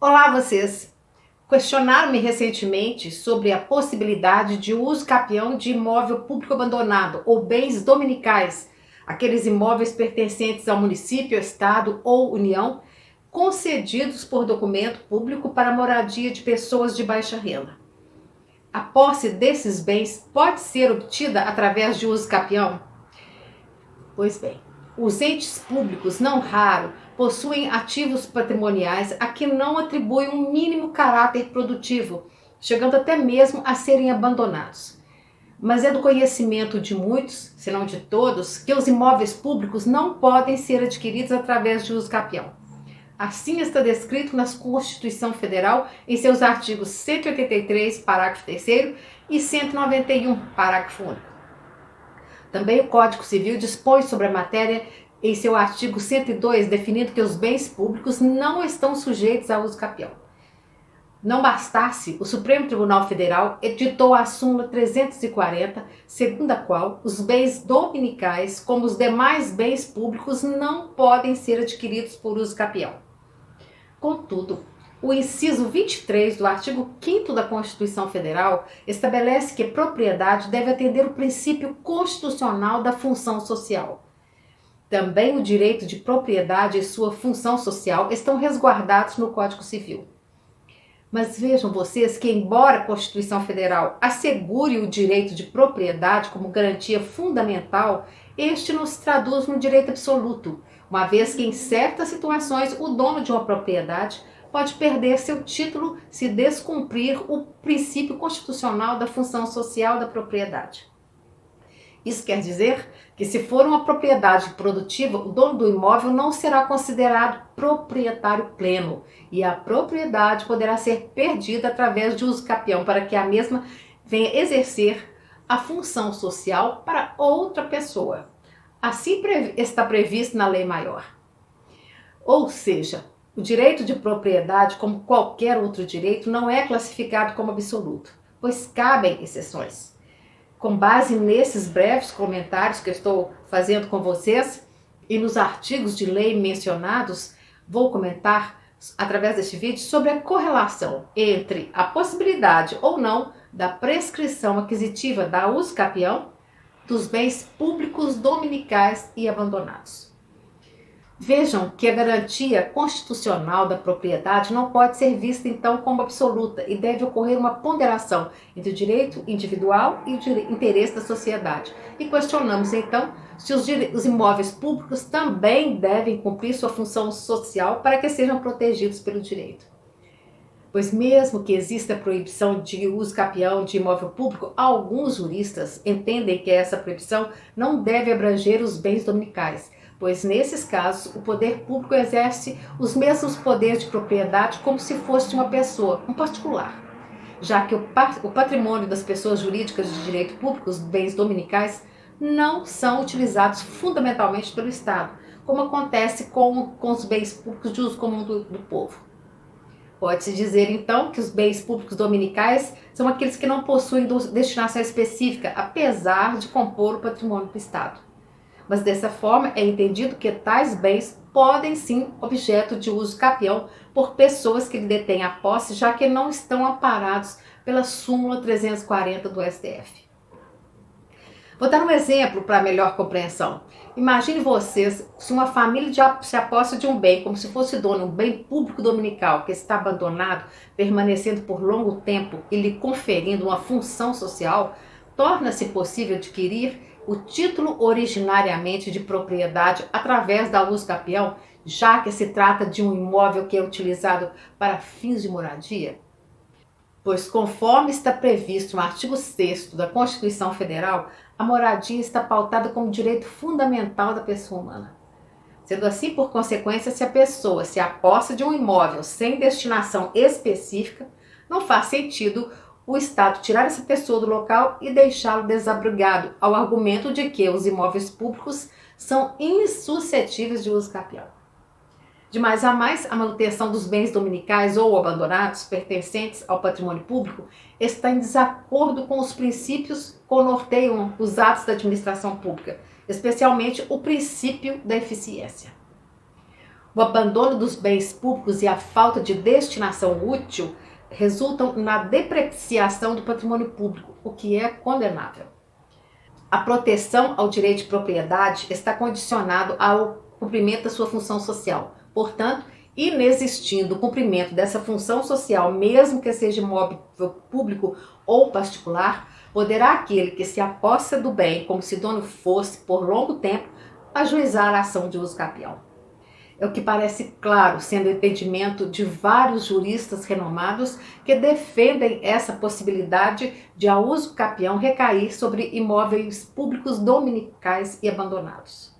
Olá, vocês! Questionaram-me recentemente sobre a possibilidade de uso capião de imóvel público abandonado ou bens dominicais, aqueles imóveis pertencentes ao município, estado ou União, concedidos por documento público para moradia de pessoas de baixa renda. A posse desses bens pode ser obtida através de uso capião? Pois bem, os entes públicos, não raro, possuem ativos patrimoniais a que não atribuem um mínimo caráter produtivo, chegando até mesmo a serem abandonados. Mas é do conhecimento de muitos, se não de todos, que os imóveis públicos não podem ser adquiridos através de uso capião. Assim está descrito na Constituição Federal em seus artigos 183, parágrafo 3º e 191, parágrafo único. Também o Código Civil dispõe sobre a matéria em seu artigo 102, definindo que os bens públicos não estão sujeitos a uso capião. Não bastasse, o Supremo Tribunal Federal editou a súmula 340, segundo a qual os bens dominicais, como os demais bens públicos, não podem ser adquiridos por uso capião. Contudo, o inciso 23 do artigo 5º da Constituição Federal estabelece que propriedade deve atender o princípio constitucional da função social. Também o direito de propriedade e sua função social estão resguardados no Código Civil. Mas vejam vocês que, embora a Constituição Federal assegure o direito de propriedade como garantia fundamental, este não se traduz no direito absoluto, uma vez que em certas situações o dono de uma propriedade pode perder seu título se descumprir o princípio constitucional da função social da propriedade. Isso quer dizer que, se for uma propriedade produtiva, o dono do imóvel não será considerado proprietário pleno e a propriedade poderá ser perdida através de uso capião para que a mesma venha exercer a função social para outra pessoa. Assim está previsto na lei maior. Ou seja, o direito de propriedade, como qualquer outro direito, não é classificado como absoluto, pois cabem exceções. Com base nesses breves comentários que eu estou fazendo com vocês e nos artigos de lei mencionados, vou comentar através deste vídeo sobre a correlação entre a possibilidade ou não da prescrição aquisitiva da uso capião dos bens públicos dominicais e abandonados. Vejam que a garantia constitucional da propriedade não pode ser vista então como absoluta e deve ocorrer uma ponderação entre o direito individual e o interesse da sociedade. E questionamos então se os imóveis públicos também devem cumprir sua função social para que sejam protegidos pelo direito. Pois mesmo que exista a proibição de uso capião de imóvel público, alguns juristas entendem que essa proibição não deve abranger os bens dominicais, pois nesses casos o poder público exerce os mesmos poderes de propriedade como se fosse uma pessoa, um particular, já que o patrimônio das pessoas jurídicas de direito público, os bens dominicais, não são utilizados fundamentalmente pelo Estado, como acontece com os bens públicos de uso comum do povo. Pode-se dizer, então, que os bens públicos dominicais são aqueles que não possuem destinação específica, apesar de compor o patrimônio do Estado. Mas dessa forma é entendido que tais bens podem sim objeto de uso capião por pessoas que detêm a posse, já que não estão amparados pela súmula 340 do STF. Vou dar um exemplo para melhor compreensão. Imagine vocês se uma família se aposta de um bem, como se fosse dono, um bem público dominical que está abandonado, permanecendo por longo tempo e lhe conferindo uma função social, torna-se possível adquirir o título originariamente de propriedade através da uso capião, já que se trata de um imóvel que é utilizado para fins de moradia? Pois, conforme está previsto no artigo 6º da Constituição Federal, a moradia está pautada como direito fundamental da pessoa humana. Sendo assim, por consequência, se a pessoa se aposta de um imóvel sem destinação específica, não faz sentido o Estado tirar essa pessoa do local e deixá-lo desabrigado, ao argumento de que os imóveis públicos são insuscetíveis de uso capião. De mais a mais, a manutenção dos bens dominicais ou abandonados pertencentes ao patrimônio público está em desacordo com os princípios que norteiam os atos da administração pública, especialmente o princípio da eficiência. O abandono dos bens públicos e a falta de destinação útil resultam na depreciação do patrimônio público, o que é condenável. A proteção ao direito de propriedade está condicionado ao cumprimento da sua função social. Portanto, inexistindo o cumprimento dessa função social, mesmo que seja imóvel público ou particular, poderá aquele que se apossa do bem como se dono fosse por longo tempo ajuizar a ação de uso capião. É o que parece claro, sendo o entendimento de vários juristas renomados que defendem essa possibilidade de a uso capião recair sobre imóveis públicos dominicais e abandonados.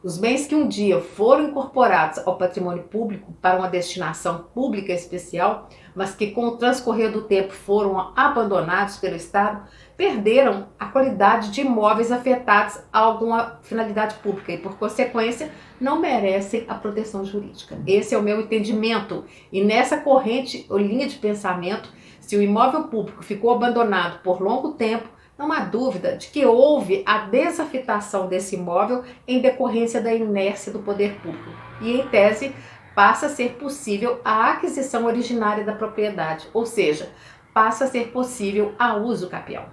Os bens que um dia foram incorporados ao patrimônio público para uma destinação pública especial, mas que com o transcorrer do tempo foram abandonados pelo Estado, perderam a qualidade de imóveis afetados a alguma finalidade pública e, por consequência, não merecem a proteção jurídica. Esse é o meu entendimento. E nessa corrente ou linha de pensamento, se o imóvel público ficou abandonado por longo tempo, não há dúvida de que houve a desafetação desse imóvel em decorrência da inércia do poder público. E, em tese, passa a ser possível a aquisição originária da propriedade, ou seja, passa a ser possível a uso capião.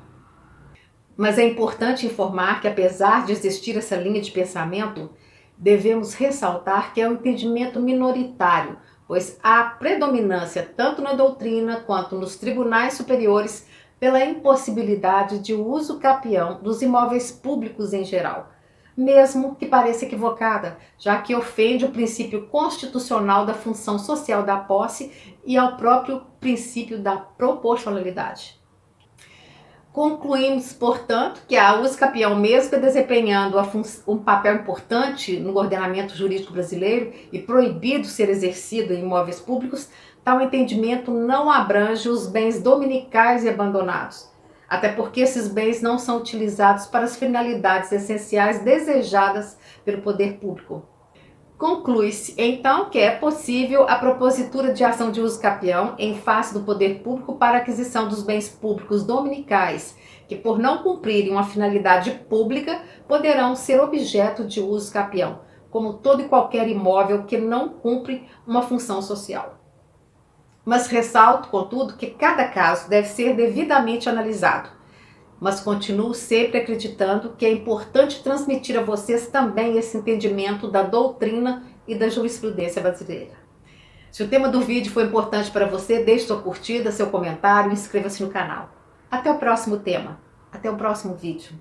Mas é importante informar que, apesar de existir essa linha de pensamento, devemos ressaltar que é um entendimento minoritário, pois há predominância tanto na doutrina quanto nos tribunais superiores pela impossibilidade de uso capião dos imóveis públicos em geral, mesmo que pareça equivocada, já que ofende o princípio constitucional da função social da posse e ao próprio princípio da proporcionalidade. Concluímos, portanto, que a uso capião, mesmo desempenhando um papel importante no ordenamento jurídico brasileiro e proibido ser exercido em imóveis públicos, tal entendimento não abrange os bens dominicais e abandonados, até porque esses bens não são utilizados para as finalidades essenciais desejadas pelo poder público. Conclui-se, então, que é possível a propositura de ação de uso capião em face do poder público para aquisição dos bens públicos dominicais, que por não cumprirem uma finalidade pública, poderão ser objeto de uso capião, como todo e qualquer imóvel que não cumpre uma função social. Mas ressalto, contudo, que cada caso deve ser devidamente analisado. Mas continuo sempre acreditando que é importante transmitir a vocês também esse entendimento da doutrina e da jurisprudência brasileira. Se o tema do vídeo foi importante para você, deixe sua curtida, seu comentário e inscreva-se no canal. Até o próximo tema. Até o próximo vídeo.